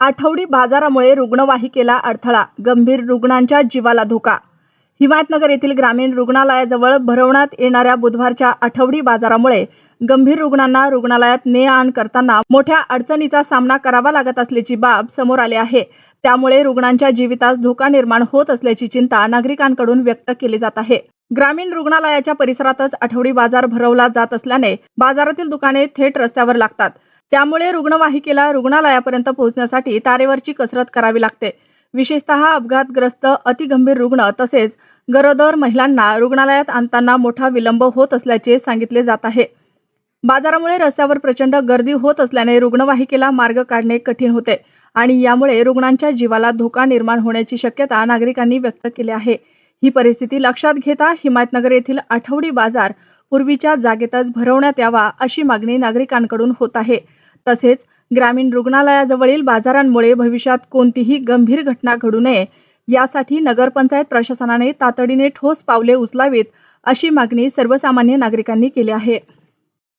आठवडी बाजारामुळे रुग्णवाहिकेला अडथळा, गंभीर रुग्णांच्या जीवाला धोका। हिमायतनगर येथील ग्रामीण रुग्णालयाजवळ भरवण्यात येणाऱ्या बुधवारच्या आठवडी बाजारामुळे गंभीर रुग्णांना रुग्णालयात ने-आण करताना मोठ्या अडचणीचा सामना करावा लागत असल्याची बाब समोर आली आहे। त्यामुळे रुग्णांच्या जीवितास धोका निर्माण होत असल्याची चिंता नागरिकांकडून व्यक्त केली जात आहे। ग्रामीण रुग्णालयाच्या परिसरातच आठवडी बाजार भरवला जात असल्याने बाजारातील दुकाने थेट रस्त्यावर लागतात। त्यामुळे रुग्णवाहिकेला रुग्णालयापर्यंत पोहोचण्यासाठी तारेवरची कसरत करावी लागते। विशेषतः अपघातग्रस्त अतिगंभीर रुग्ण तसेच गरोदर महिलांना रुग्णालयात आणताना मोठा विलंब होत असल्याचे सांगितले जात आहे। बाजारामुळे रस्त्यावर प्रचंड गर्दी होत असल्याने रुग्णवाहिकेला मार्ग काढणे कठीण होते आणि यामुळे रुग्णांच्या जीवाला धोका निर्माण होण्याची शक्यता नागरिकांनी व्यक्त केली आहे। ही परिस्थिती लक्षात घेता हिमायतनगर येथील आठवडी बाजार पूर्वीच्या जागेतच भरवण्यात यावा अशी मागणी नागरिकांकडून होत आहे। तसेच ग्रामीण रुग्णालयाजवळील बाजारांमुळे भविष्यात कोणतीही गंभीर घटना घडू नये यासाठी नगरपंचायत प्रशासनाने तातडीने ठोस पावले उचलावीत अशी मागणी सर्वसामान्य नागरिकांनी केली आहे।